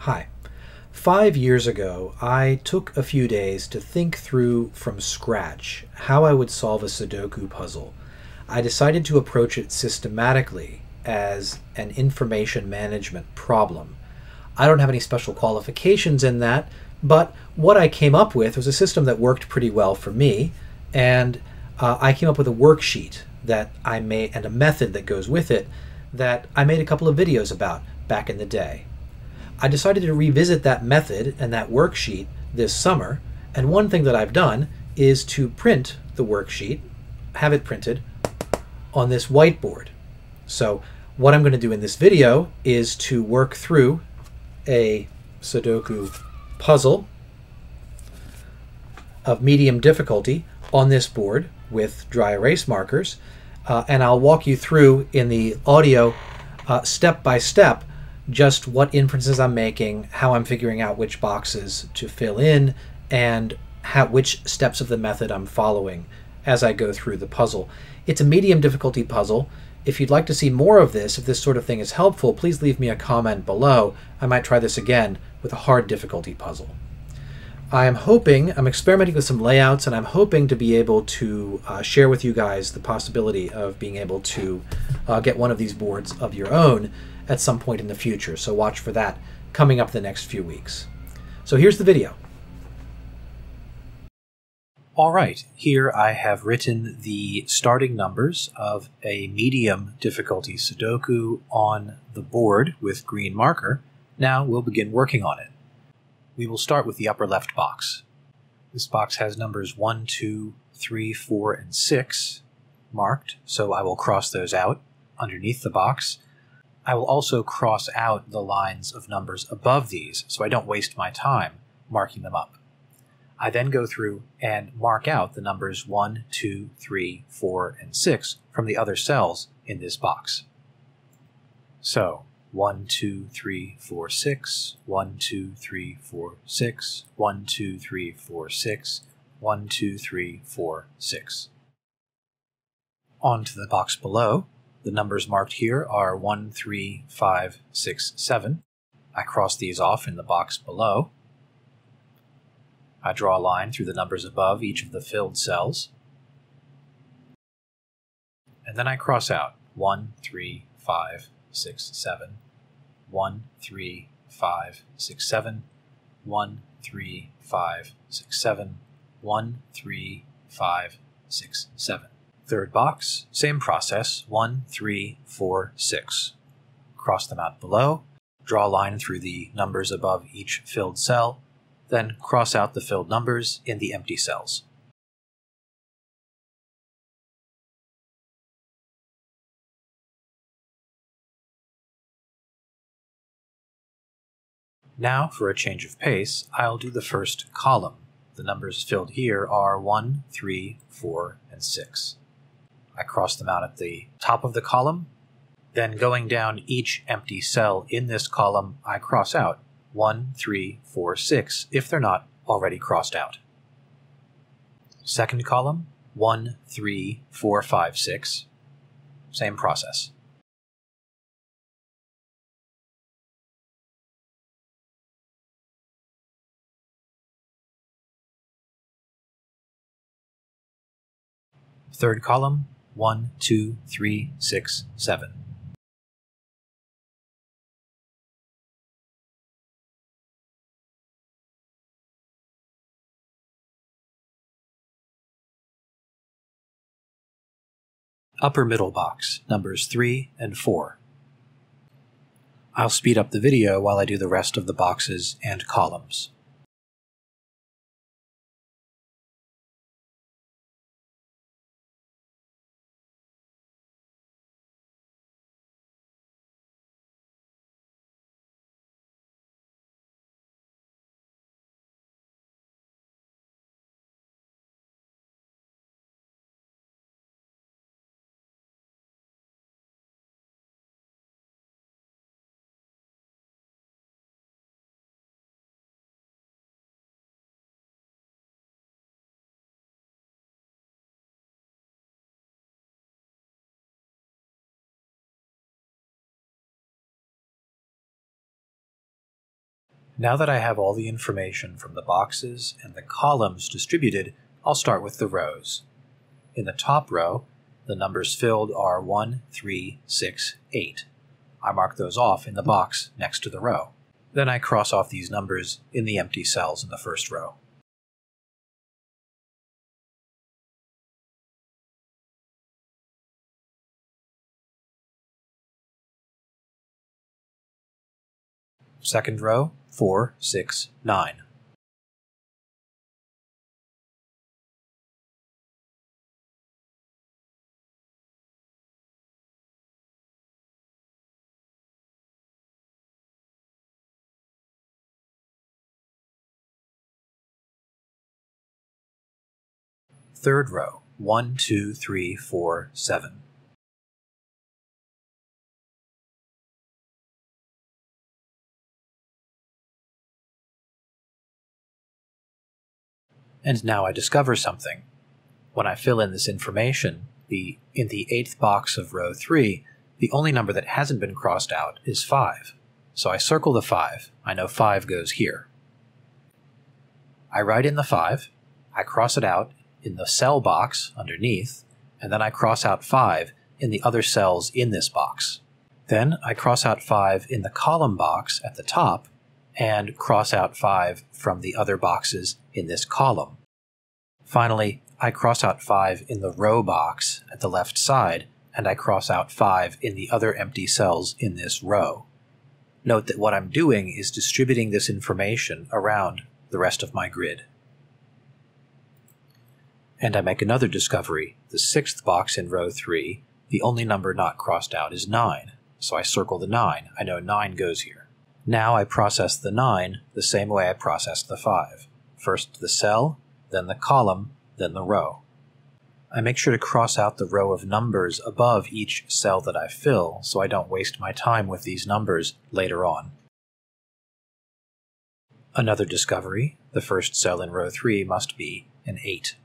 Hi. 5 years ago, I took a few days to think through from scratch how I would solve a Sudoku puzzle. I decided to approach it systematically as an information management problem. I don't have any special qualifications in that, but what I came up with was a system that worked pretty well for me, and I came up with a worksheet that I made and a method that goes with it that I made a couple of videos about back in the day. I decided to revisit that method and that worksheet this summer, and one thing that I've done is to print the worksheet, have it printed on this whiteboard. So what I'm going to do in this video is to work through a Sudoku puzzle of medium difficulty on this board with dry erase markers, and I'll walk you through in the audio step by step just what inferences I'm making, how I'm figuring out which boxes to fill in, and which steps of the method I'm following as I go through the puzzle. It's a medium difficulty puzzle. If you'd like to see more of this, if this sort of thing is helpful, please leave me a comment below. I might try this again with a hard difficulty puzzle. I'm experimenting with some layouts, and I'm hoping to be able to share with you guys the possibility of being able to get one of these boards of your own at some point in the future. So watch for that coming up the next few weeks. So here's the video. All right, here I have written the starting numbers of a medium difficulty Sudoku on the board with green marker. Now we'll begin working on it. We will start with the upper left box. This box has numbers 1, 2, 3, 4, and 6 marked, so I will cross those out underneath the box. I will also cross out the lines of numbers above these so I don't waste my time marking them up. I then go through and mark out the numbers 1, 2, 3, 4, and 6 from the other cells in this box. So 1, 2, 3, 4, 6, 1, 2, 3, 4, 6, 1, 2, 3, 4, 6, 1, 2, 3, 4, 6. On to the box below. The numbers marked here are 1, 3, 5, 6, 7. I cross these off in the box below. I draw a line through the numbers above each of the filled cells. And then I cross out 1, 3, 5, 6, 7, 1, 3, 5, 6, 7, 1, 3, 5, 6, 7, 1, 3, 5, 6, 7. Third box, same process, 1, 3, 4, 6. Cross them out below, draw a line through the numbers above each filled cell, then cross out the filled numbers in the empty cells. Now, for a change of pace, I'll do the first column. The numbers filled here are 1, 3, 4, and 6. I cross them out at the top of the column. Then going down each empty cell in this column, I cross out 1, 3, 4, 6 if they're not already crossed out. Second column, 1, 3, 4, 5, 6. Same process. Third column, 1, 2, 3, 6, 7. Upper middle box, numbers 3 and 4. I'll speed up the video while I do the rest of the boxes and columns. Now that I have all the information from the boxes and the columns distributed, I'll start with the rows. In the top row, the numbers filled are 1, 3, 6, 8. I mark those off in the box next to the row. Then I cross off these numbers in the empty cells in the first row. Second row, 4, 6, 9. Third row, 1, 2, 3, 4, 7. And now I discover something. When I fill in this information, in the 8th box of row 3, the only number that hasn't been crossed out is 5. So I circle the 5. I know 5 goes here. I write in the 5, I cross it out in the cell box underneath, and then I cross out 5 in the other cells in this box. Then I cross out 5 in the column box at the top, and cross out 5 from the other boxes in this column. Finally, I cross out 5 in the row box at the left side, and I cross out 5 in the other empty cells in this row. Note that what I'm doing is distributing this information around the rest of my grid. And I make another discovery. The 6th box in row 3, the only number not crossed out is 9, so I circle the 9. I know 9 goes here. Now I process the 9 the same way I processed the 5. First the cell, then the column, then the row. I make sure to cross out the row of numbers above each cell that I fill so I don't waste my time with these numbers later on. Another discovery, the first cell in row 3 must be an 8.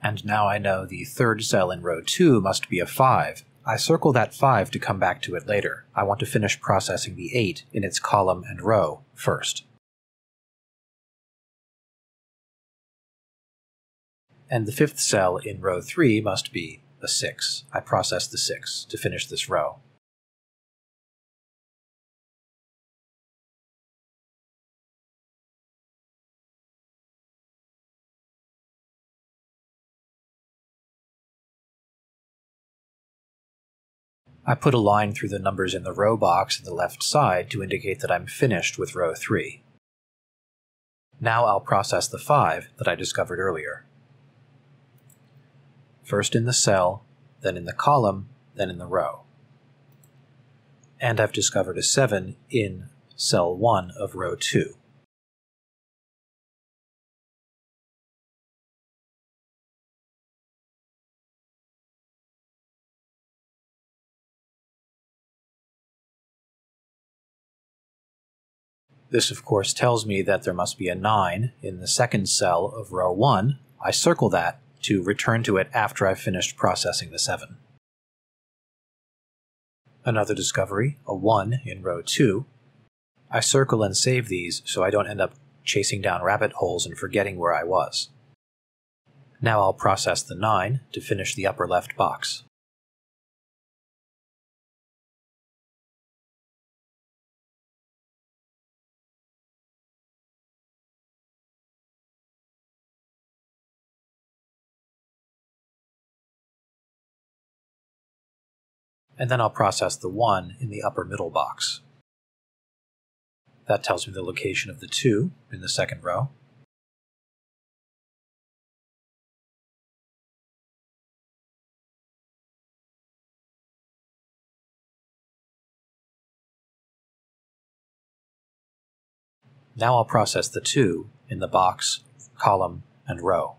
And now I know the third cell in row 2 must be a 5. I circle that 5 to come back to it later. I want to finish processing the 8 in its column and row first. And the 5th cell in row 3 must be a 6. I process the 6 to finish this row. I put a line through the numbers in the row box on the left side to indicate that I'm finished with row 3. Now I'll process the 5 that I discovered earlier. First in the cell, then in the column, then in the row. And I've discovered a 7 in cell 1 of row 2. This, of course, tells me that there must be a 9 in the second cell of row 1. I circle that to return to it after I've finished processing the 7. Another discovery, a 1 in row 2. I circle and save these so I don't end up chasing down rabbit holes and forgetting where I was. Now I'll process the 9 to finish the upper left box. And then I'll process the 1 in the upper middle box. That tells me the location of the 2 in the second row. Now I'll process the 2 in the box, column, and row.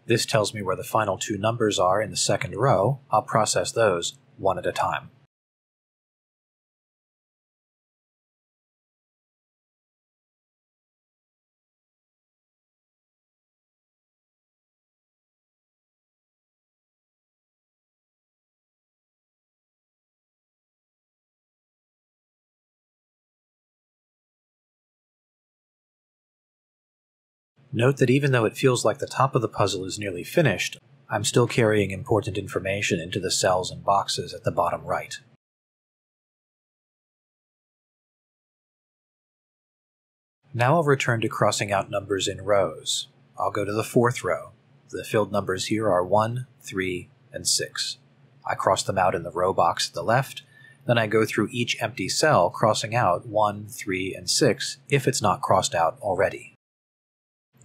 This tells me where the final 2 numbers are in the second row. I'll process those one at a time. Note that even though it feels like the top of the puzzle is nearly finished, I'm still carrying important information into the cells and boxes at the bottom right. Now I'll return to crossing out numbers in rows. I'll go to the fourth row. The filled numbers here are 1, 3, and 6. I cross them out in the row box at the left, then I go through each empty cell crossing out 1, 3, and 6 if it's not crossed out already.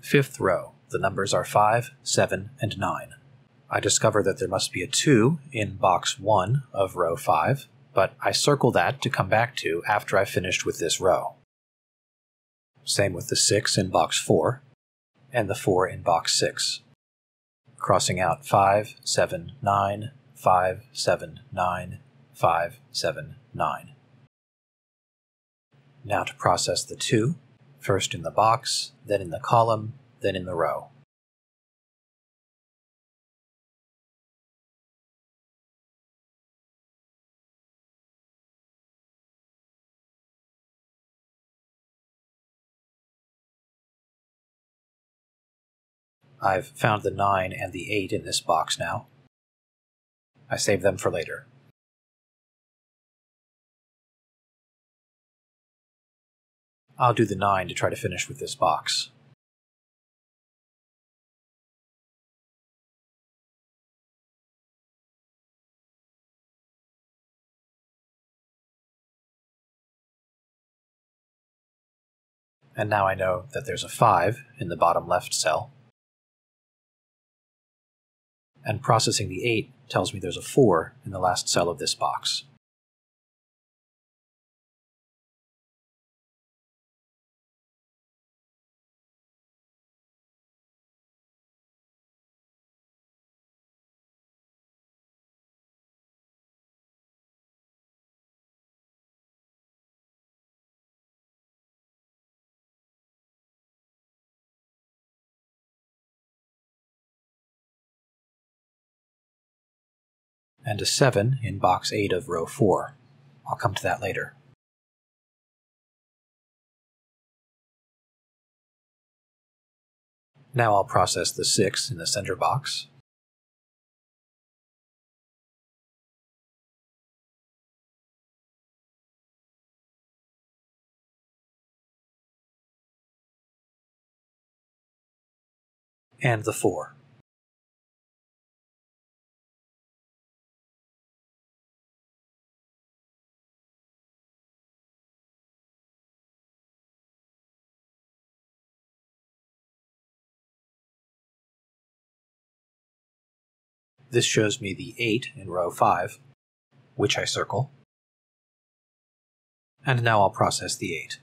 Fifth row. The numbers are 5, 7, and 9. I discover that there must be a 2 in box 1 of row 5, but I circle that to come back to after I've finished with this row. Same with the 6 in box 4, and the 4 in box 6. Crossing out 5, 7, 9, 5, 7, 9, 5, 7, 9. Now to process the 2, first in the box, then in the column, then in the row. I've found the 9 and the 8 in this box now. I save them for later. I'll do the 9 to try to finish with this box. And now I know that there's a 5 in the bottom left cell. And processing the 8 tells me there's a 4 in the last cell of this box. And a 7 in box 8 of row 4. I'll come to that later. Now I'll process the 6 in the center box. And the 4. This shows me the 8 in row 5, which I circle. And now I'll process the 8.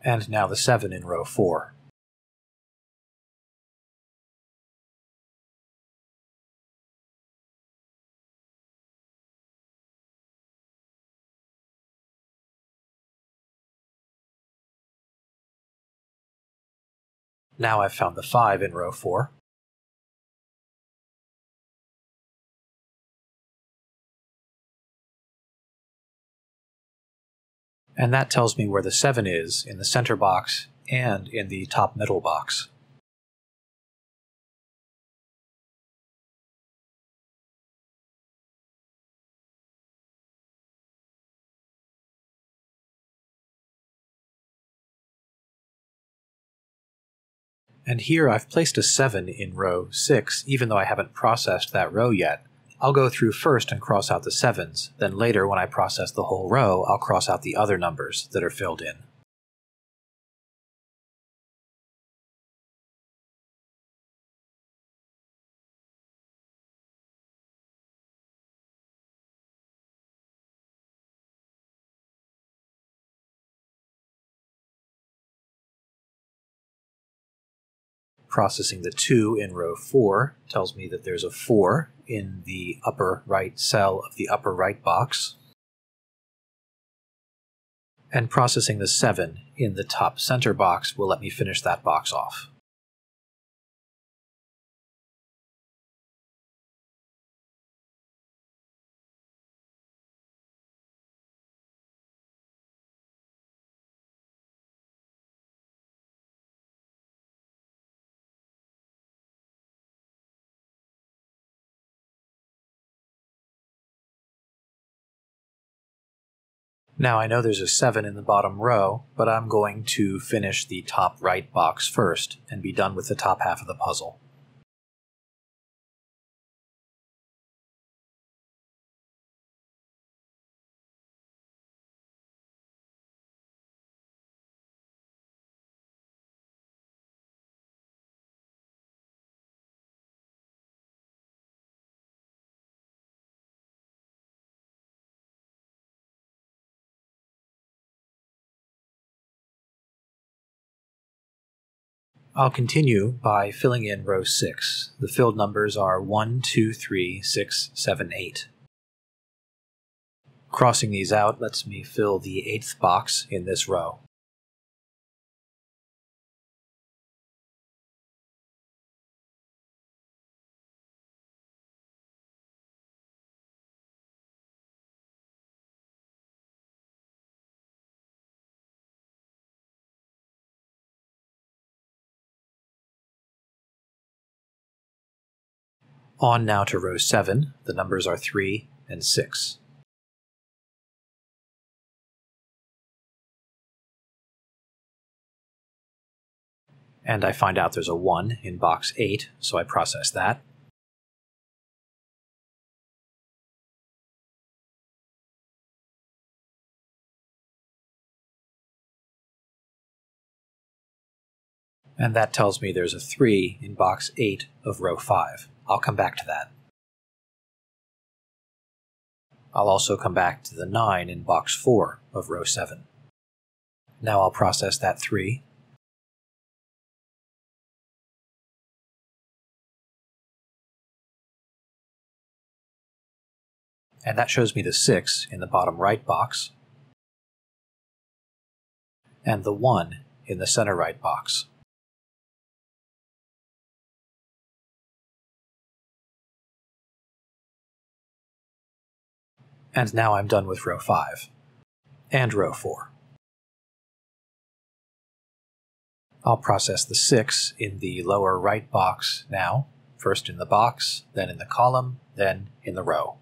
And now the 7 in row 4. Now I've found the 5 in row 4. And that tells me where the 7 is in the center box and in the top middle box. And here I've placed a 7 in row 6, even though I haven't processed that row yet. I'll go through first and cross out the 7s, then later when I process the whole row, I'll cross out the other numbers that are filled in. Processing the 2 in row 4 tells me that there's a 4 in the upper right cell of the upper right box. And processing the 7 in the top center box will let me finish that box off. Now I know there's a 7 in the bottom row, but I'm going to finish the top right box first and be done with the top half of the puzzle. I'll continue by filling in row 6. The filled numbers are 1, 2, 3, 6, 7, 8. Crossing these out lets me fill the 8th box in this row. On now to row 7. The numbers are 3 and 6. And I find out there's a 1 in box 8, so I process that. And that tells me there's a 3 in box 8 of row 5. I'll come back to that. I'll also come back to the 9 in box 4 of row 7. Now I'll process that 3. And that shows me the 6 in the bottom right box, and the 1 in the center right box. And now I'm done with row 5, and row 4. I'll process the 6 in the lower right box now, first in the box, then in the column, then in the row.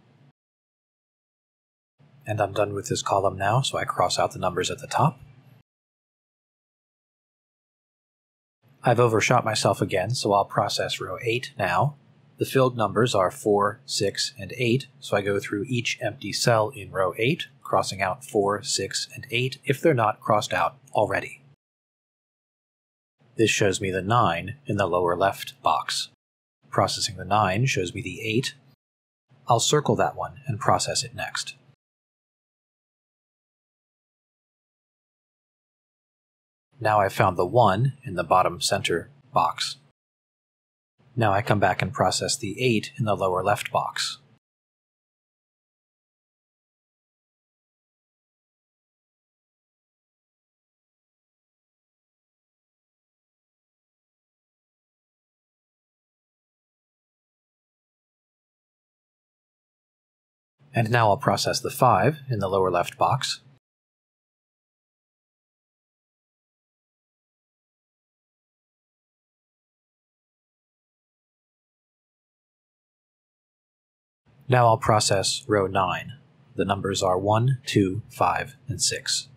And I'm done with this column now, so I cross out the numbers at the top. I've overshot myself again, so I'll process row 8 now. The filled numbers are 4, 6, and 8, so I go through each empty cell in row 8, crossing out 4, 6, and 8 if they're not crossed out already. This shows me the 9 in the lower left box. Processing the 9 shows me the 8. I'll circle that one and process it next. Now I've found the 1 in the bottom center box. Now I come back and process the 8 in the lower left box. And now I'll process the 5 in the lower left box. Now I'll process row 9. The numbers are 1, 2, 5, and 6.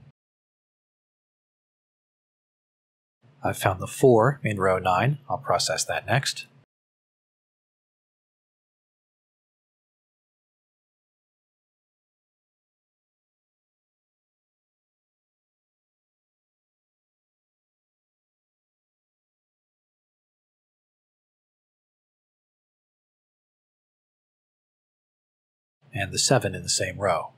I've found the 4 in row 9. I'll process that next. And the 7 in the same row.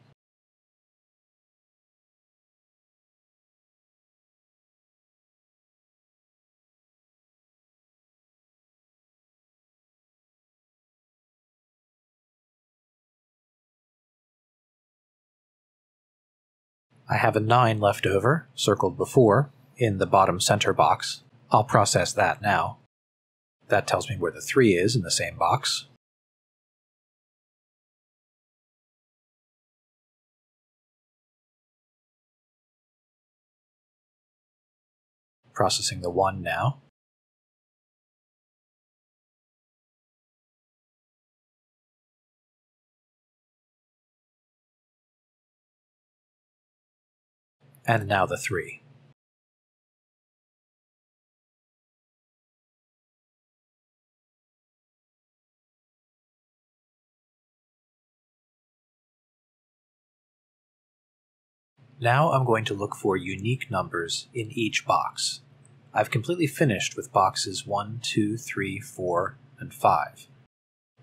I have a 9 left over, circled before, in the bottom center box. I'll process that now. That tells me where the 3 is in the same box. Processing the 1 now. And now the 3. Now I'm going to look for unique numbers in each box. I've completely finished with boxes 1, 2, 3, 4, and 5.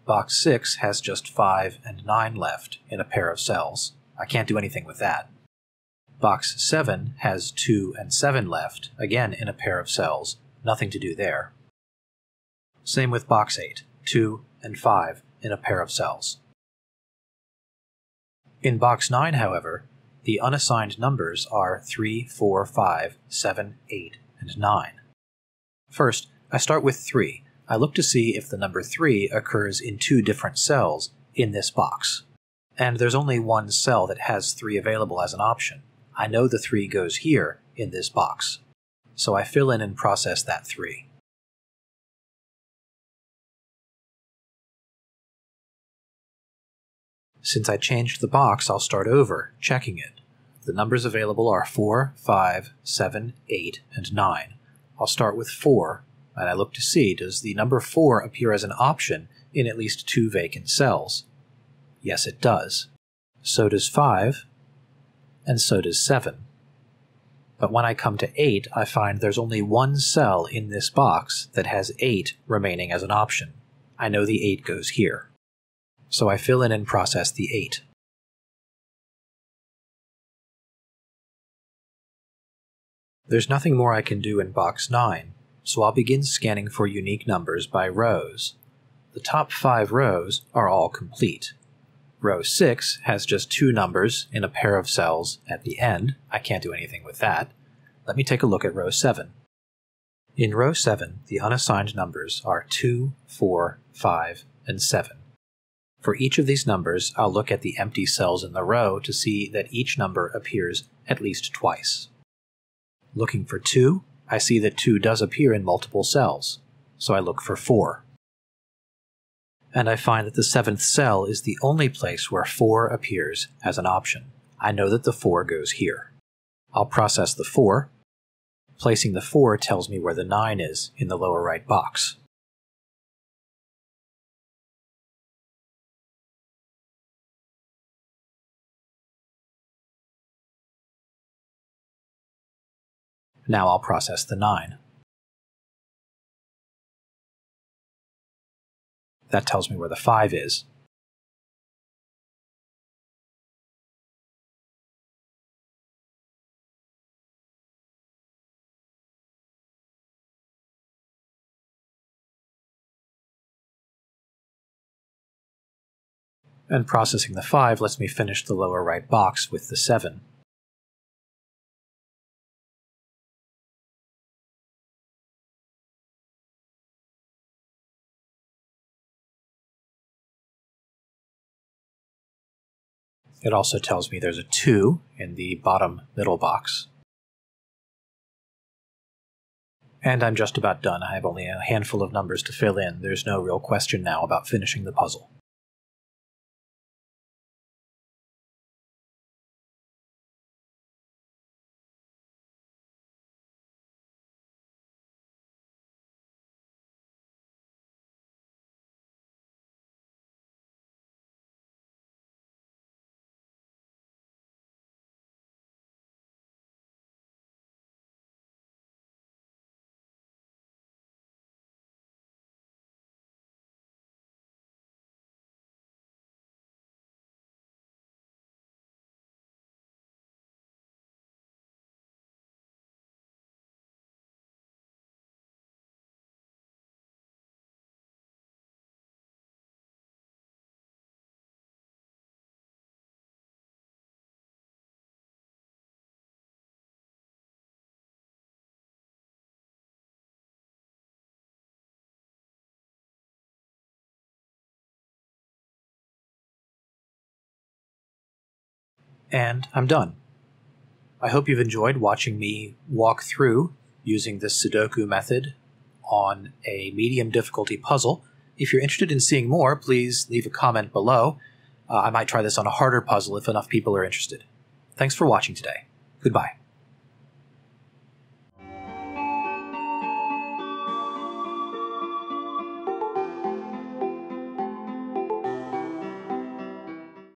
Box 6 has just 5 and 9 left in a pair of cells. I can't do anything with that. Box 7 has 2 and 7 left, again in a pair of cells. Nothing to do there. Same with box 8, 2 and 5 in a pair of cells. In box 9, however, the unassigned numbers are 3, 4, 5, 7, 8, and 9. First, I start with 3. I look to see if the number 3 occurs in 2 different cells in this box. And there's only one cell that has 3 available as an option. I know the 3 goes here in this box. So I fill in and process that 3. Since I changed the box, I'll start over, checking it. The numbers available are 4, 5, 7, 8, and 9. I'll start with 4, and I look to see, does the number 4 appear as an option in at least 2 vacant cells? Yes, it does. So does 5, and so does 7. But when I come to 8, I find there's only one cell in this box that has 8 remaining as an option. I know the 8 goes here. So I fill in and process the 8. There's nothing more I can do in box 9, so I'll begin scanning for unique numbers by rows. The top 5 rows are all complete. Row 6 has just 2 numbers in a pair of cells at the end. I can't do anything with that. Let me take a look at row 7. In row 7, the unassigned numbers are 2, 4, 5, and 7. For each of these numbers, I'll look at the empty cells in the row to see that each number appears at least twice. Looking for 2, I see that 2 does appear in multiple cells, so I look for 4. And I find that the 7th cell is the only place where 4 appears as an option. I know that the 4 goes here. I'll process the 4. Placing the 4 tells me where the 9 is in the lower right box. Now I'll process the 9. That tells me where the 5 is. And processing the 5 lets me finish the lower right box with the 7. It also tells me there's a 2 in the bottom middle box. And I'm just about done. I have only a handful of numbers to fill in. There's no real question now about finishing the puzzle. and I'm done. I hope you've enjoyed watching me walk through using this Sudoku method on a medium difficulty puzzle. If you're interested in seeing more, please leave a comment below. I might try this on a harder puzzle if enough people are interested. Thanks for watching today. Goodbye.